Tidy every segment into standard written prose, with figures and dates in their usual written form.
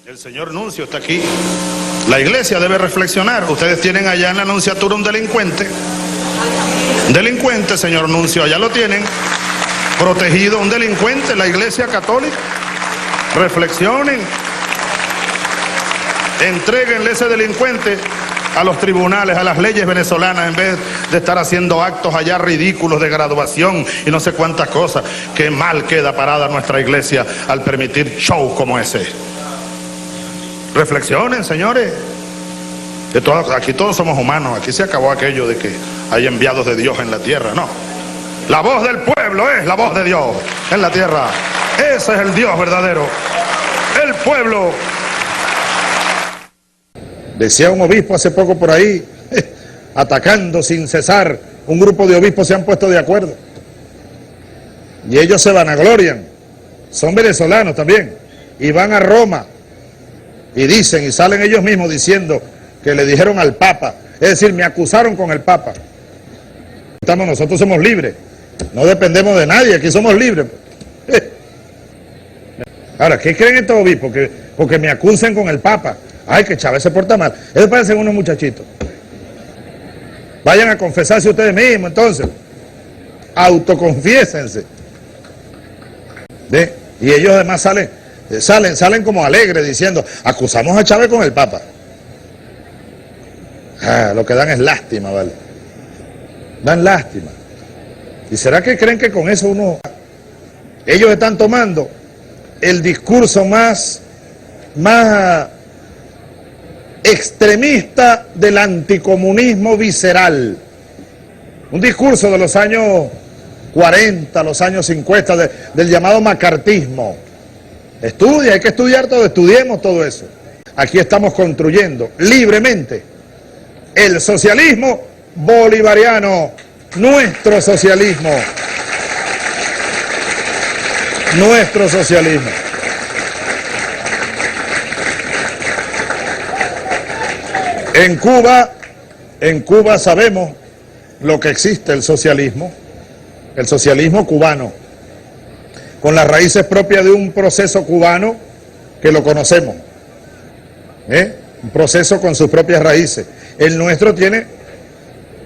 El señor nuncio está aquí. La iglesia debe reflexionar. Ustedes tienen allá en la nunciatura un delincuente. Un delincuente, señor nuncio, allá lo tienen. Protegido, un delincuente, la iglesia católica. Reflexionen. Entréguenle ese delincuente a los tribunales, a las leyes venezolanas, en vez de estar haciendo actos allá ridículos de graduación y no sé cuántas cosas. Qué mal queda parada nuestra iglesia al permitir show como ese. Reflexionen, señores. Aquí todos somos humanos. Aquí se acabó aquello de que hay enviados de Dios en la tierra. No. La voz del pueblo es la voz de Dios en la tierra. Ese es el Dios verdadero. El pueblo. Decía un obispo hace poco por ahí, atacando sin cesar, un grupo de obispos se han puesto de acuerdo. Y ellos se vanaglorian. Son venezolanos también. Y van a Roma. Y dicen, y salen ellos mismos diciendo que le dijeron al Papa, es decir, me acusaron con el Papa. Nosotros somos libres, no dependemos de nadie, aquí somos libres. Ahora, ¿qué creen estos obispos? Porque me acusen con el Papa. Ay, que Chávez se porta mal. Eso parecen unos muchachitos. Vayan a confesarse ustedes mismos, entonces. Autoconfiésense. ¿Ve? Y ellos además salen como alegres diciendo, acusamos a Chávez con el Papa. Lo que dan es lástima, ¿vale? Dan lástima. ¿Y será que creen que con eso ellos están tomando el discurso más extremista del anticomunismo visceral? Un discurso de los años 40, los años 50, del llamado macartismo. Estudia, hay que estudiar todo, estudiemos todo eso. Aquí estamos construyendo libremente el socialismo bolivariano, nuestro socialismo. Nuestro socialismo. En Cuba sabemos lo que existe el socialismo cubano, con las raíces propias de un proceso cubano que lo conocemos, un proceso con sus propias raíces. El nuestro tiene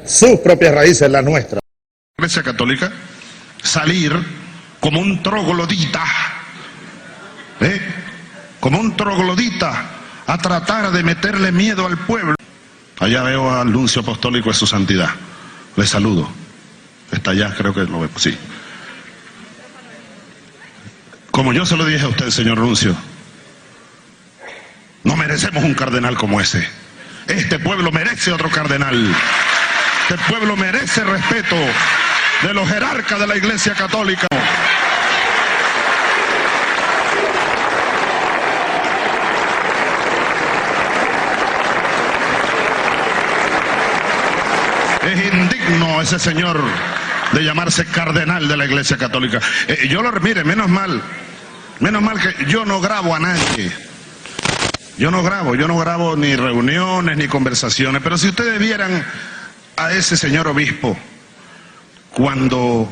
sus propias raíces, la nuestra. La Iglesia Católica salir como un troglodita, como un troglodita a tratar de meterle miedo al pueblo. Allá veo al nuncio apostólico de su santidad. Le saludo. Está allá, creo que lo vemos, sí. Como yo se lo dije a usted, señor nuncio, no merecemos un cardenal como ese. Este pueblo merece otro cardenal. Este pueblo merece respeto de los jerarcas de la Iglesia Católica. Es indigno ese señor de llamarse cardenal de la Iglesia Católica. Mire, menos mal que yo no grabo a nadie. Yo no grabo ni reuniones ni conversaciones, pero si ustedes vieran a ese señor obispo cuando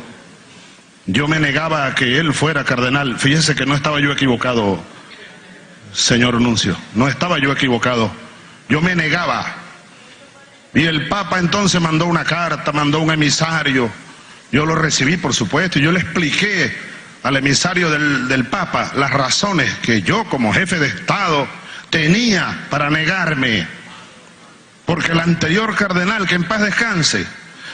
yo me negaba a que él fuera cardenal, fíjense que no estaba yo equivocado, señor nuncio, no estaba yo equivocado, yo me negaba. Y el Papa entonces mandó una carta, mandó un emisario, yo lo recibí por supuesto, y yo le expliqué al emisario del Papa las razones que yo como jefe de Estado tenía para negarme, porque el anterior cardenal, que en paz descanse,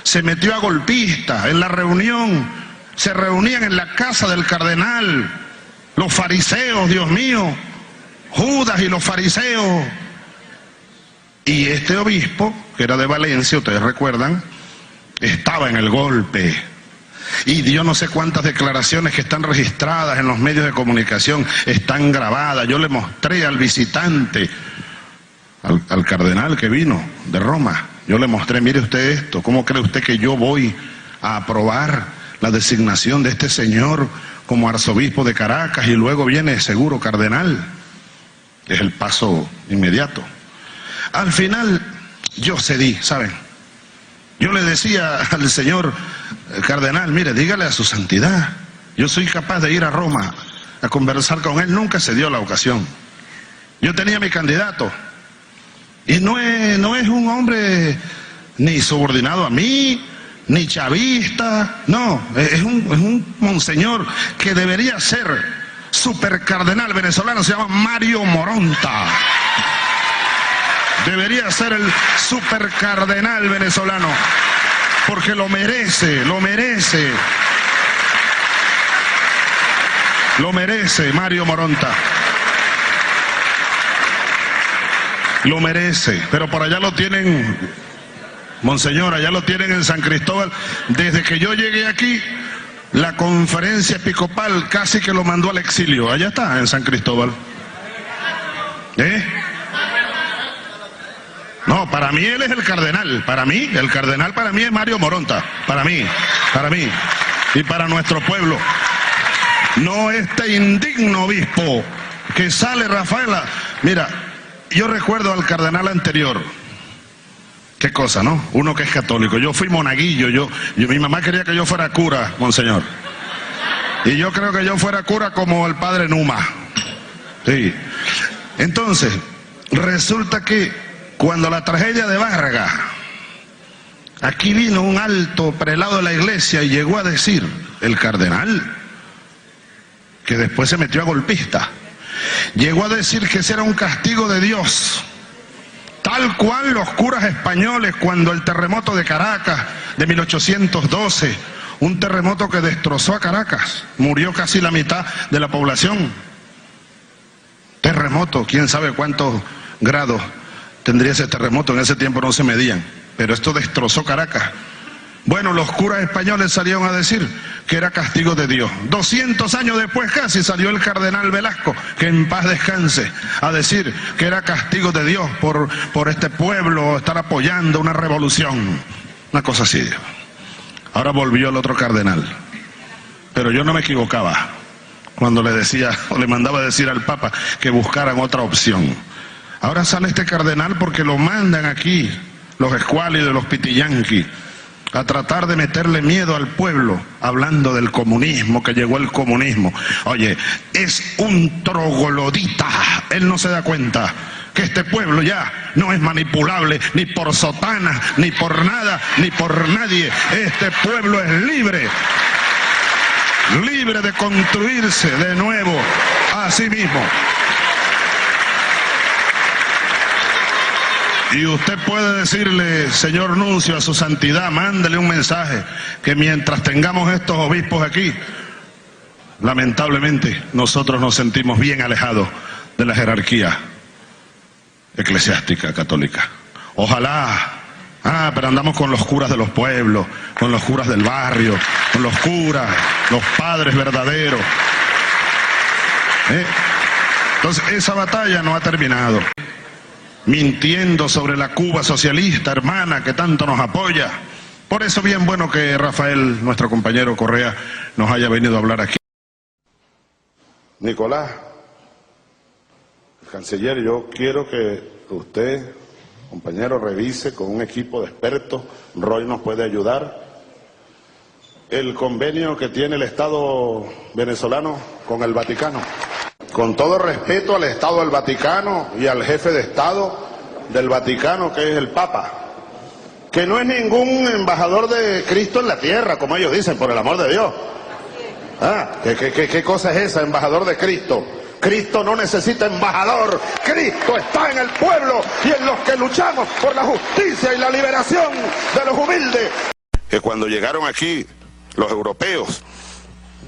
se metió a golpista en la reunión, se reunían en la casa del cardenal, los fariseos, Dios mío, Judas y los fariseos, y este obispo, que era de Valencia, ustedes recuerdan, estaba en el golpe. Y yo no sé cuántas declaraciones que están registradas en los medios de comunicación están grabadas. Yo le mostré al visitante, al cardenal que vino de Roma, yo le mostré, mire usted esto, ¿cómo cree usted que yo voy a aprobar la designación de este señor como arzobispo de Caracas y luego viene seguro cardenal? Es el paso inmediato. Al final yo cedí, ¿saben? Yo le decía al señor cardenal, mire, dígale a su santidad, yo soy capaz de ir a Roma a conversar con él. Nunca se dio la ocasión. Yo tenía mi candidato. Y no es un hombre ni subordinado a mí, ni chavista, no, es un monseñor que debería ser supercardenal venezolano, se llama Mario Moronta. Debería ser el supercardenal venezolano, porque lo merece, lo merece. Lo merece Mario Moronta. Lo merece, pero por allá lo tienen, monseñor, allá lo tienen en San Cristóbal. Desde que yo llegué aquí, la conferencia episcopal casi que lo mandó al exilio. Allá está, en San Cristóbal. No, para mí él es el cardenal. Para mí, el cardenal para mí es Mario Moronta. Para mí. Y para nuestro pueblo. No este indigno obispo que sale, Rafaela. Mira, yo recuerdo al cardenal anterior. Qué cosa, ¿no? Uno que es católico. Yo fui monaguillo, mi mamá quería que yo fuera cura, monseñor. Y yo creo que yo fuera cura como el padre Numa. Sí. Entonces, resulta que cuando la tragedia de Vargas, aquí vino un alto prelado de la iglesia y llegó a decir, el cardenal, que después se metió a golpista, llegó a decir que ese era un castigo de Dios, tal cual los curas españoles cuando el terremoto de Caracas de 1812, un terremoto que destrozó a Caracas, murió casi la mitad de la población. Terremoto, quién sabe cuántos grados tendría ese terremoto, en ese tiempo no se medían, pero esto destrozó Caracas. Bueno, los curas españoles salieron a decir que era castigo de Dios. 200 años después casi salió el cardenal Velasco, que en paz descanse, a decir que era castigo de Dios por este pueblo estar apoyando una revolución. Una cosa así. Ahora volvió el otro cardenal. Pero yo no me equivocaba cuando le decía o le mandaba decir al Papa que buscaran otra opción. Ahora sale este cardenal porque lo mandan aquí los escuálidos, los pitillanquis, a tratar de meterle miedo al pueblo, hablando del comunismo, que llegó el comunismo. Oye, es un troglodita, él no se da cuenta que este pueblo ya no es manipulable ni por sotanas, ni por nada, ni por nadie. Este pueblo es libre, libre de construirse de nuevo a sí mismo. Y usted puede decirle, señor nuncio, a su santidad, mándele un mensaje, que mientras tengamos estos obispos aquí, lamentablemente nosotros nos sentimos bien alejados de la jerarquía eclesiástica católica. Ojalá, pero andamos con los curas de los pueblos, con los curas del barrio, con los curas, los padres verdaderos. Entonces esa batalla no ha terminado. Mintiendo sobre la Cuba socialista, hermana, que tanto nos apoya. Por eso bien bueno que Rafael, nuestro compañero Correa, nos haya venido a hablar aquí. Nicolás, el canciller, yo quiero que usted, compañero, revise con un equipo de expertos, Roy nos puede ayudar, el convenio que tiene el Estado venezolano con el Vaticano. Con todo respeto al Estado del Vaticano y al jefe de Estado del Vaticano, que es el Papa, que no es ningún embajador de Cristo en la tierra, como ellos dicen, por el amor de Dios. ¿Qué cosa es esa, embajador de Cristo? Cristo no necesita embajador, Cristo está en el pueblo y en los que luchamos por la justicia y la liberación de los humildes. Que cuando llegaron aquí los europeos,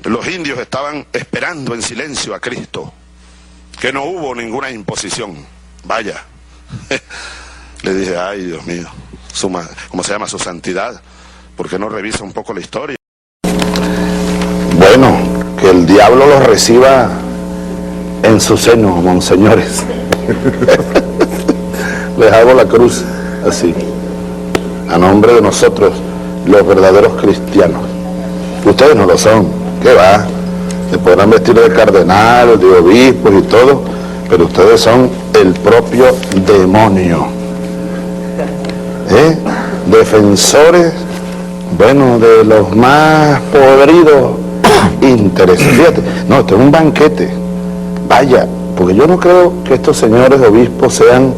los indios estaban esperando en silencio a Cristo, que no hubo ninguna imposición. Vaya, le dije, ay Dios mío, ¿cómo se llama su santidad? ¿Por qué no revisa un poco la historia? Bueno, que el diablo los reciba en su seno, monseñores. Les hago la cruz así, a nombre de nosotros, los verdaderos cristianos. Ustedes no lo son. ¿Qué va? Se podrán vestir de cardenal, de obispos y todo, pero ustedes son el propio demonio. Defensores, bueno, de los más podridos intereses. Fíjate, no, esto es un banquete. Vaya, porque yo no creo que estos señores obispos sean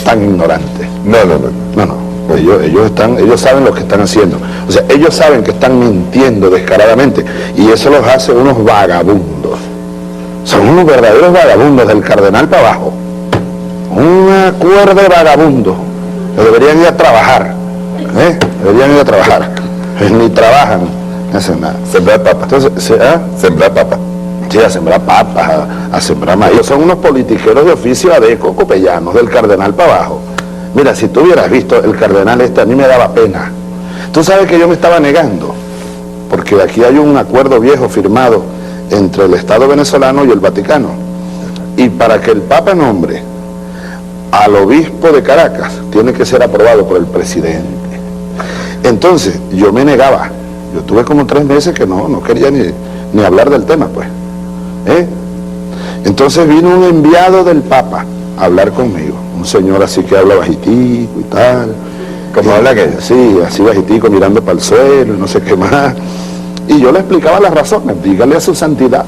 tan ignorantes. No. Ellos saben lo que están haciendo. O sea, ellos saben que están mintiendo descaradamente y eso los hace unos vagabundos. Son unos verdaderos vagabundos del cardenal para abajo. Una cuerda de vagabundos que deberían ir a trabajar. Deberían ir a trabajar. Ni trabajan, no hacen nada. Sembrar papas. Entonces, Sembrar papas. sí, a sembrar papas, a sembrar maíz. Son unos politiqueros de oficio adeco copellanos, del cardenal para abajo. Mira, si tú hubieras visto el cardenal a mí me daba pena. Tú sabes que yo me estaba negando, porque aquí hay un acuerdo viejo firmado entre el Estado venezolano y el Vaticano. Y para que el Papa nombre al obispo de Caracas, tiene que ser aprobado por el presidente. Entonces, yo me negaba. Yo tuve como 3 meses que no quería ni hablar del tema, pues. Entonces vino un enviado del Papa a hablar conmigo, un señor así que habla bajitico y tal. ¿Cómo habla aquello? Sí, así bajitico, mirando para el suelo y no sé qué más. Y yo le explicaba las razones, dígale a su santidad,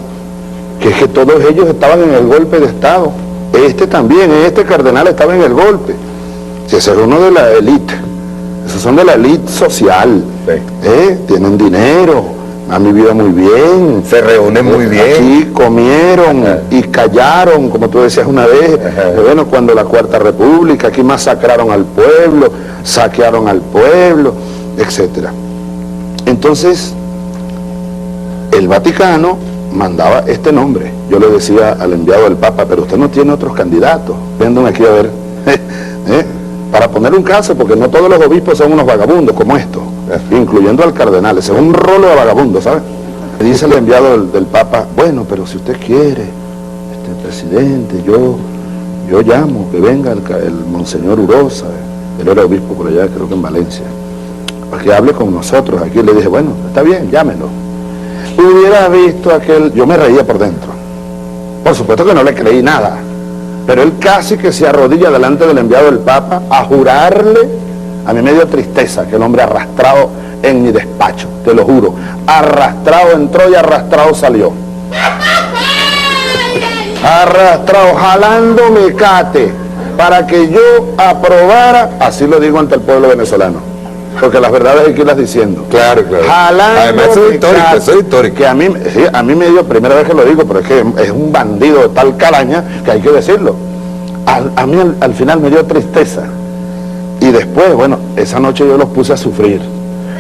que es que todos ellos estaban en el golpe de Estado. Este también, este cardenal estaba en el golpe. Si ese es uno de la élite, esos son de la élite social. Sí. Tienen dinero, han vivido muy bien, Se reúnen muy bien. aquí comieron y callaron, como tú decías una vez. Bueno, cuando la Cuarta República, aquí masacraron al pueblo, saquearon al pueblo, etcétera. Entonces, el Vaticano mandaba este nombre. Yo le decía al enviado del Papa, pero usted no tiene otros candidatos. Vengan aquí a ver. Para poner un caso, porque no todos los obispos son unos vagabundos como estos, incluyendo al cardenal. Ese es un rolo de vagabundos, ¿sabes? Dice el enviado del Papa, bueno, pero si usted quiere, presidente, yo llamo que venga el monseñor Urosa, él era obispo por allá, creo que en Valencia, para que hable con nosotros aquí. Le dije, bueno, está bien, llámelo. Hubiera visto yo me reía por dentro. Por supuesto que no le creí nada, pero él casi que se arrodilla delante del enviado del Papa a jurarle. A mí me dio tristeza que el hombre arrastrado en mi despacho, te lo juro, arrastrado entró y arrastrado salió. Arrastrado, jalando mecate para que yo aprobara, así lo digo ante el pueblo venezolano, porque las verdades hay que irlas diciendo. Claro. Jalando Además, soy histórico. que a mí me dio, primera vez que lo digo, pero es que es un bandido de tal calaña que hay que decirlo. A mí al final me dio tristeza. Y después, bueno, esa noche yo los puse a sufrir,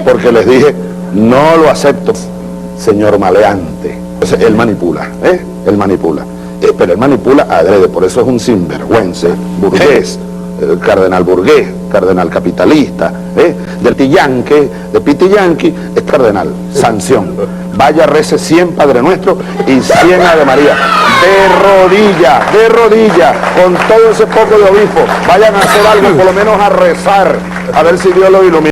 porque les dije, no lo acepto, señor maleante. Entonces, él manipula, él manipula. Pero él manipula adrede, por eso es un sinvergüenza, burgués, cardenal burgués, cardenal capitalista, del Tillanque, de Pitillanqui, es cardenal, sanción. Vaya, rece 100 Padre Nuestro y 100 Ave María, de rodilla, con todo ese poco de obispo. Vayan a hacer algo, por lo menos a rezar, a ver si Dios lo ilumina.